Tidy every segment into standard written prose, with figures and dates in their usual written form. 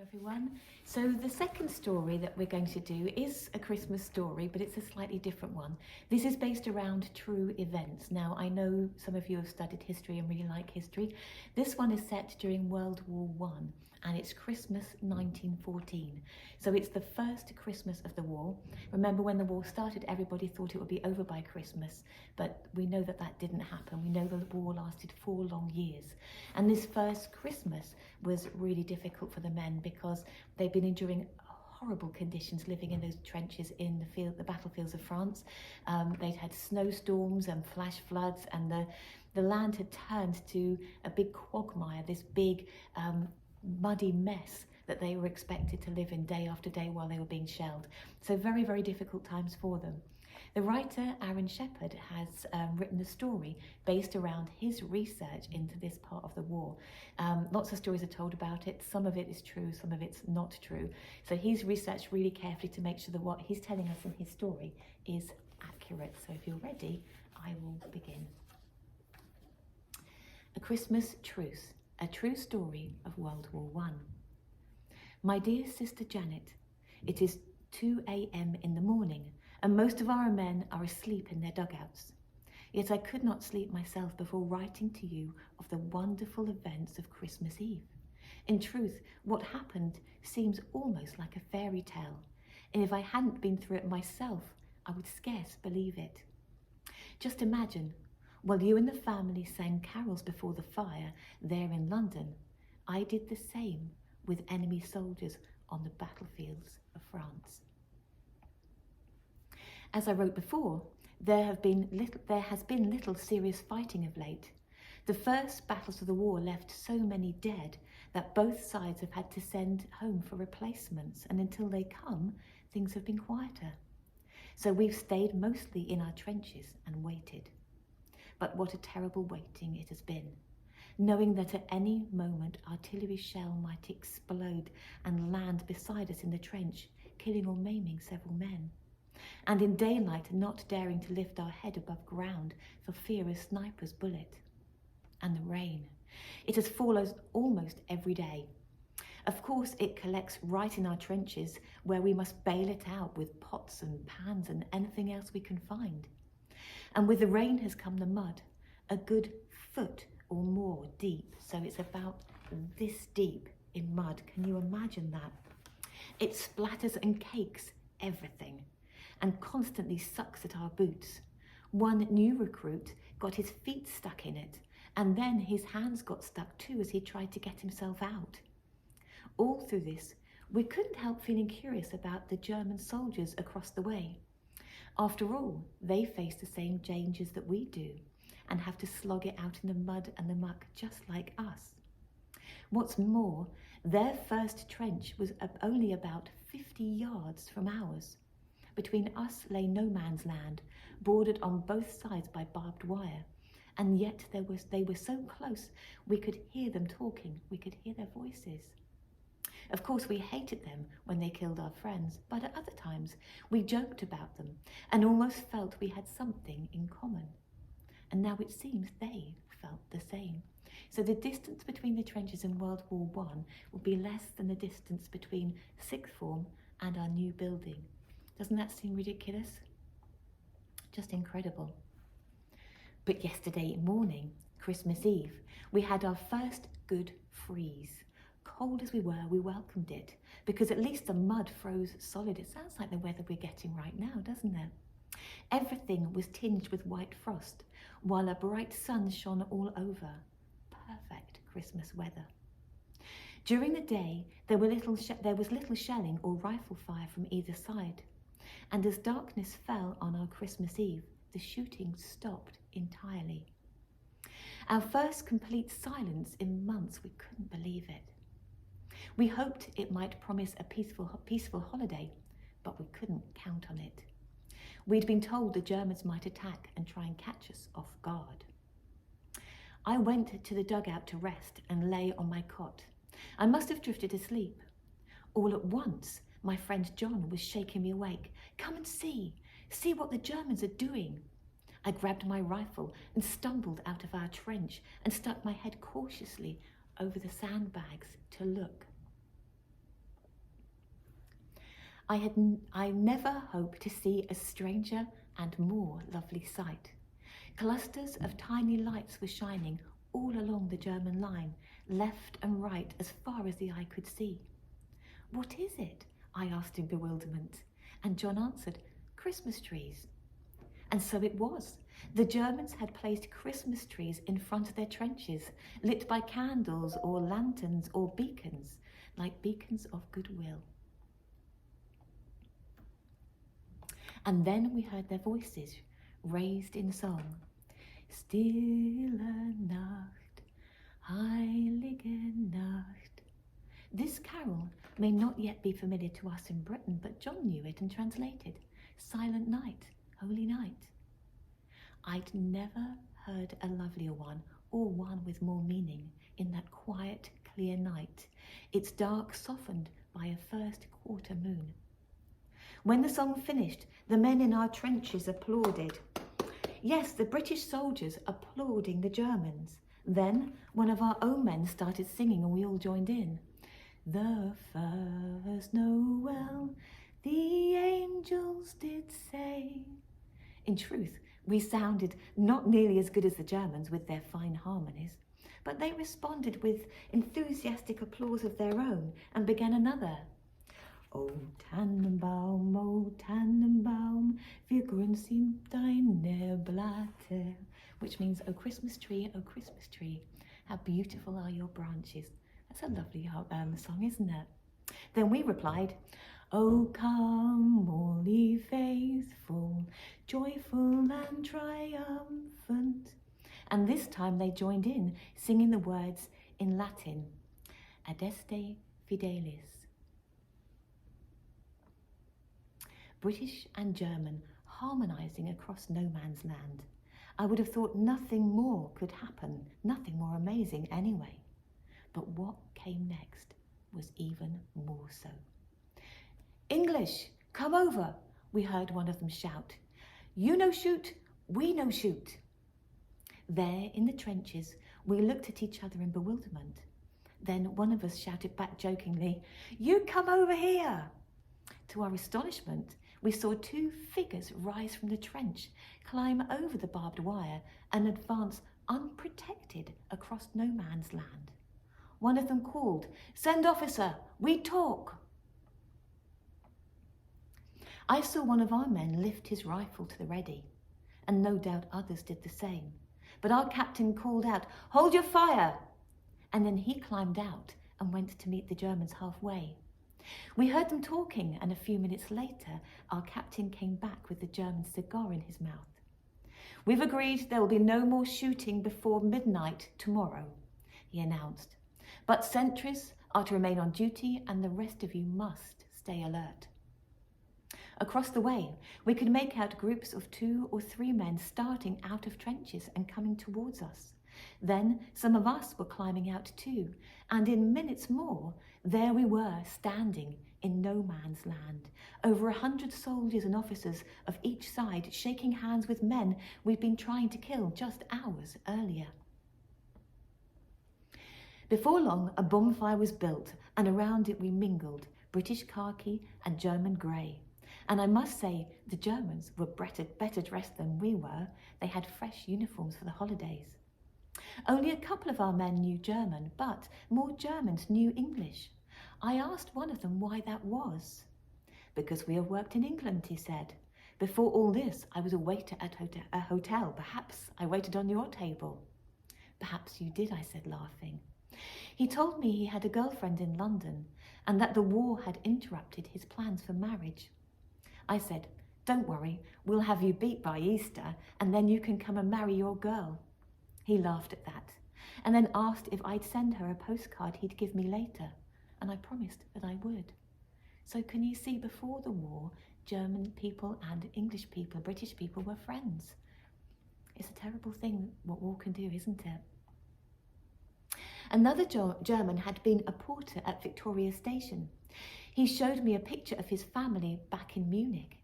everyone. So the second story that we're going to do is a Christmas story, but it's a slightly different one. This is based around true events. Now, I know some of you have studied history and really like history. This one is set during World War One, and it's Christmas 1914. So it's the first Christmas of the war. Remember, when the war started, everybody thought it would be over by Christmas, but we know that that didn't happen. We know the war lasted 4 long years. And this first Christmas was really difficult for the men because they'd been enduring horrible conditions living in those trenches in the battlefields of France. They'd had snowstorms and flash floods, and the land had turned to a big quagmire, this big muddy mess that they were expected to live in day after day while they were being shelled. So very, very difficult times for them. The writer Aaron Shepard has written a story based around his research into this part of the war. Lots of stories are told about it. Some of it is true, some of it's not true. So he's researched really carefully to make sure that what he's telling us in his story is accurate. So if you're ready, I will begin. A Christmas Truce, a true story of World War One. My dear sister Janet, it is 2 a.m. in the morning, and most of our men are asleep in their dugouts. Yet I could not sleep myself before writing to you of the wonderful events of Christmas Eve. In truth, what happened seems almost like a fairy tale, and if I hadn't been through it myself, I would scarce believe it. Just imagine, while you and the family sang carols before the fire there in London, I did the same with enemy soldiers on the battlefields of France. As I wrote before, there has been little serious fighting of late. The first battles of the war left so many dead that both sides have had to send home for replacements, and until they come, things have been quieter. So we've stayed mostly in our trenches and waited. But what a terrible waiting it has been, knowing that at any moment artillery shell might explode and land beside us in the trench, killing or maiming several men. And in daylight, not daring to lift our head above ground for fear of a sniper's bullet. And the rain. It has fallen almost every day. Of course, it collects right in our trenches, where we must bail it out with pots and pans and anything else we can find. And with the rain has come the mud, a good foot or more deep. So it's about this deep in mud. Can you imagine that? It splatters and cakes everything, and constantly sucks at our boots. One new recruit got his feet stuck in it, and then his hands got stuck too as he tried to get himself out. All through this, we couldn't help feeling curious about the German soldiers across the way. After all, they face the same dangers that we do, and have to slog it out in the mud and the muck just like us. What's more, their first trench was only about 50 yards from ours. Between us lay no man's land, bordered on both sides by barbed wire, and yet they were so close we could hear them talking, we could hear their voices. Of course, we hated them when they killed our friends, but at other times we joked about them and almost felt we had something in common. And now it seems they felt the same. So the distance between the trenches in World War One will be less than the distance between sixth form and our new building. Doesn't that seem ridiculous? Just incredible. But yesterday morning, Christmas Eve, we had our first good freeze. Cold as we were, we welcomed it, because at least the mud froze solid. It sounds like the weather we're getting right now, doesn't it? Everything was tinged with white frost, while a bright sun shone all over. Perfect Christmas weather. During the day, there was little shelling or rifle fire from either side. And as darkness fell on our Christmas Eve, the shooting stopped entirely. Our first complete silence in months, we couldn't believe it. We hoped it might promise a peaceful holiday, but we couldn't count on it. We'd been told the Germans might attack and try and catch us off guard. I went to the dugout to rest and lay on my cot. I must have drifted asleep. All at once, my friend John was shaking me awake. Come and see what the Germans are doing. I grabbed my rifle and stumbled out of our trench and stuck my head cautiously over the sandbags to look. I never hoped to see a stranger and more lovely sight. Clusters of tiny lights were shining all along the German line, left and right as far as the eye could see. "What is it?" I asked in bewilderment, and John answered, "Christmas trees." And so it was. The Germans had placed Christmas trees in front of their trenches, lit by candles or lanterns or beacons, like beacons of goodwill. And then we heard their voices raised in song. Stille Nacht, heilige Nacht. This carol may not yet be familiar to us in Britain, but John knew it and translated. Silent night, holy night. I'd never heard a lovelier one, or one with more meaning, in that quiet, clear night, its dark softened by a first quarter moon. When the song finished, the men in our trenches applauded. Yes, the British soldiers applauding the Germans. Then one of our own men started singing and we all joined in. The first Noel, the angels did say. In truth, we sounded not nearly as good as the Germans with their fine harmonies, but they responded with enthusiastic applause of their own and began another. O Tannenbaum, wir grün sind deine Blätter, which means, O Christmas tree, how beautiful are your branches. That's a lovely song, isn't it? Then we replied, O come, all ye faithful, joyful and triumphant. And this time they joined in, singing the words in Latin, Adeste Fidelis. British and German harmonising across no man's land. I would have thought nothing more could happen, nothing more amazing anyway. But what came next was even more so. English, come over, we heard one of them shout. You no shoot, we no shoot. There in the trenches, we looked at each other in bewilderment. Then one of us shouted back jokingly, you come over here. To our astonishment, we saw two figures rise from the trench, climb over the barbed wire and advance unprotected across no man's land. One of them called, send officer, we talk. I saw one of our men lift his rifle to the ready, and no doubt others did the same. But our captain called out, hold your fire! And then he climbed out and went to meet the Germans halfway. We heard them talking, and a few minutes later, our captain came back with the German cigar in his mouth. We've agreed there will be no more shooting before midnight tomorrow, he announced. But sentries are to remain on duty and the rest of you must stay alert. Across the way, we could make out groups of 2 or 3 men starting out of trenches and coming towards us. Then some of us were climbing out too, and in minutes more, there we were standing in no man's land. Over 100 soldiers and officers of each side shaking hands with men we'd been trying to kill just hours earlier. Before long, a bonfire was built, and around it we mingled, British khaki and German grey. And I must say, the Germans were better dressed than we were. They had fresh uniforms for the holidays. Only a couple of our men knew German, but more Germans knew English. I asked one of them why that was. Because we have worked in England, he said. Before all this, I was a waiter at a hotel. Perhaps I waited on your table. Perhaps you did, I said, laughing. He told me he had a girlfriend in London and that the war had interrupted his plans for marriage. I said, don't worry, we'll have you beat by Easter and then you can come and marry your girl. He laughed at that and then asked if I'd send her a postcard he'd give me later, and I promised that I would. So can you see, before the war, German people and English people, British people were friends. It's a terrible thing what war can do, isn't it? Another German had been a porter at Victoria Station. He showed me a picture of his family back in Munich.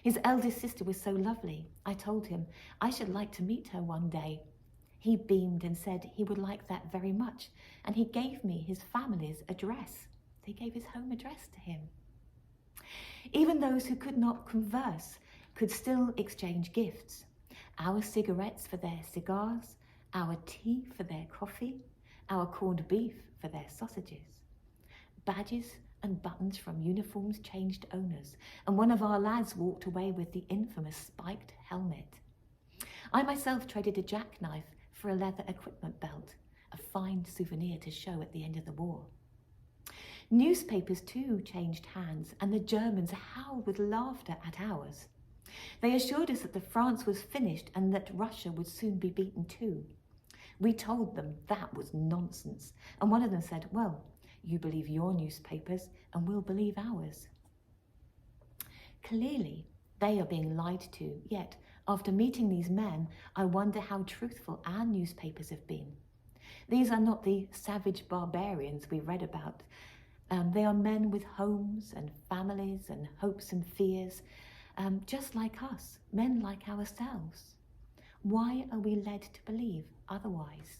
His eldest sister was so lovely. I told him I should like to meet her one day. He beamed and said he would like that very much, and he gave me his family's address. They gave his home address to him. Even those who could not converse could still exchange gifts. Our cigarettes for their cigars, our tea for their coffee, our corned beef for their sausages. Badges and buttons from uniforms changed owners, and one of our lads walked away with the infamous spiked helmet. I myself traded a jackknife for a leather equipment belt, a fine souvenir to show at the end of the war. Newspapers too changed hands, and the Germans howled with laughter at ours. They assured us that the France was finished and that Russia would soon be beaten too. We told them that was nonsense, and one of them said, well, you believe your newspapers and we'll believe ours. Clearly, they are being lied to, yet after meeting these men, I wonder how truthful our newspapers have been. These are not the savage barbarians we read about. They are men with homes and families and hopes and fears, just like us, men like ourselves. Why are we led to believe otherwise?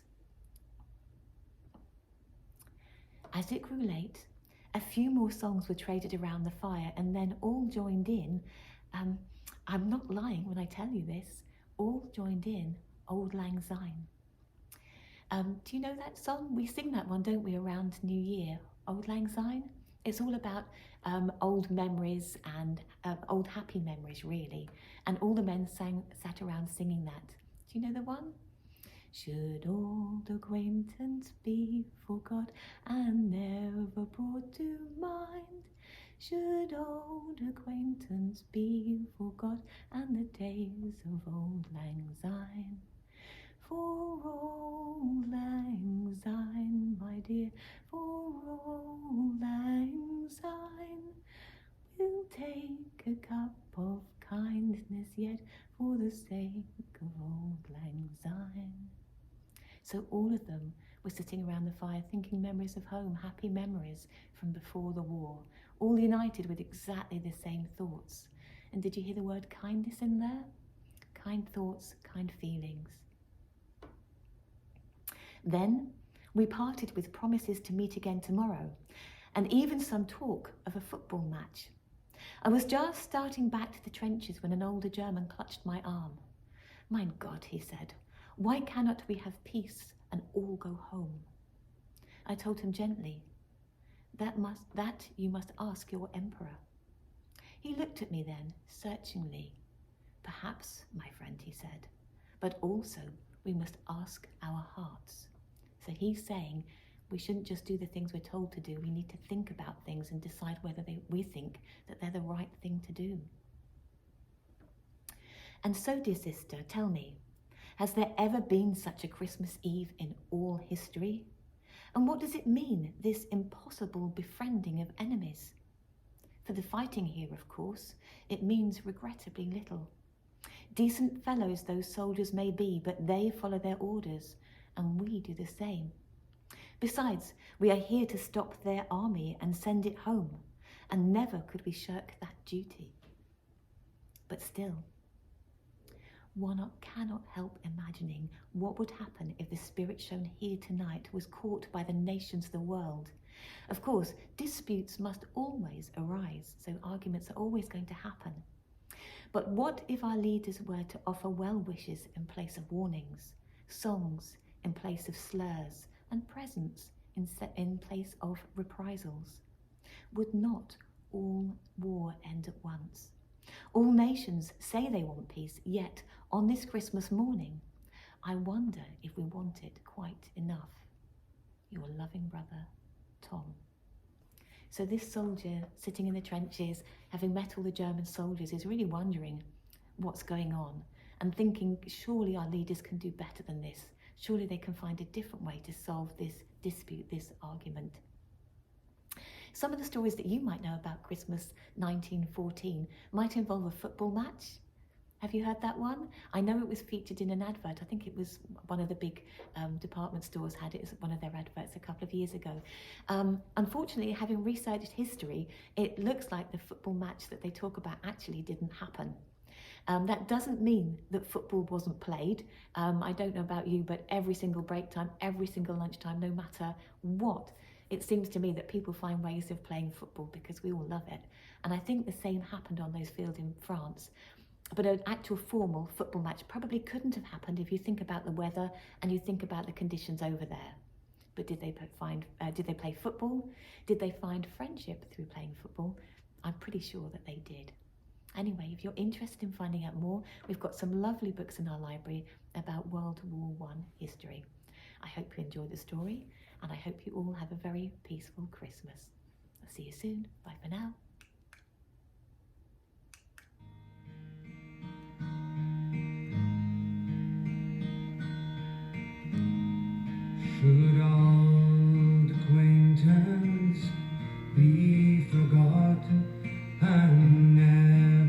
As it grew late, a few more songs were traded around the fire and then all joined in. I'm not lying when I tell you this, all joined in Auld Lang Syne. Do you know that song? We sing that one, don't we, around New Year? Auld Lang Syne? It's all about old memories and old happy memories, really. And all the men sat around singing that. Do you know the one? Should old acquaintance be forgot and never brought to mind? Should old acquaintance be forgot and the days of Auld Lang Syne? For Auld Lang Syne, my dear, for Auld Lang Syne, we'll take a cup of kindness yet for the sake of Auld Lang Syne. So all of them were sitting around the fire thinking memories of home, happy memories from before the war, all united with exactly the same thoughts. And did you hear the word kindness in there? Kind thoughts, kind feelings. Then we parted with promises to meet again tomorrow, and even some talk of a football match. I was just starting back to the trenches when an older German clutched my arm. Mein Gott, he said, why cannot we have peace and all go home? I told him gently, that you must ask your emperor. He looked at me then, searchingly. Perhaps, my friend, he said, but also we must ask our hearts. So he's saying we shouldn't just do the things we're told to do. We need to think about things and decide whether we think that they're the right thing to do. And so, dear sister, tell me, has there ever been such a Christmas Eve in all history? And what does it mean, this impossible befriending of enemies? For the fighting here, of course, it means regrettably little. Decent fellows those soldiers may be, but they follow their orders, and we do the same. Besides, we are here to stop their army and send it home, and never could we shirk that duty. But still, one cannot help imagining what would happen if the spirit shown here tonight was caught by the nations of the world. Of course, disputes must always arise, so arguments are always going to happen. But what if our leaders were to offer well wishes in place of warnings, songs in place of slurs, and presents in place of reprisals? Would not all war end at once? All nations say they want peace, yet on this Christmas morning, I wonder if we want it quite enough. Your loving brother, Tom. So this soldier sitting in the trenches, having met all the German soldiers, is really wondering what's going on and thinking, surely our leaders can do better than this. Surely they can find a different way to solve this dispute, this argument. Some of the stories that you might know about Christmas 1914 might involve a football match. Have you heard that one? I know it was featured in an advert. I think it was one of the big department stores had it as one of their adverts a couple of years ago. Unfortunately, having researched history, it looks like the football match that they talk about actually didn't happen. That doesn't mean that football wasn't played. I don't know about you, but every single break time, every single lunchtime, no matter what, It seems to me that people find ways of playing football because we all love it. And I think the same happened on those fields in France. But an actual formal football match probably couldn't have happened if you think about the weather and you think about the conditions over there. But did they play football? Did they find friendship through playing football? I'm pretty sure that they did. Anyway, if you're interested in finding out more, we've got some lovely books in our library about World War I history. I hope you enjoyed the story, and I hope you all have a very peaceful Christmas. I'll see you soon. Bye for now. Should old acquaintance be forgotten and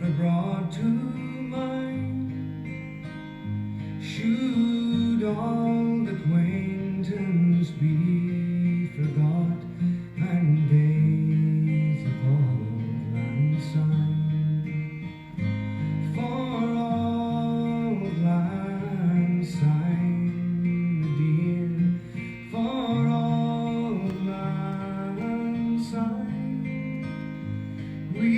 never brought to mind? Should old acquaintance be forgot and days of old lang syne? For old lang syne, dear, for old lang syne, we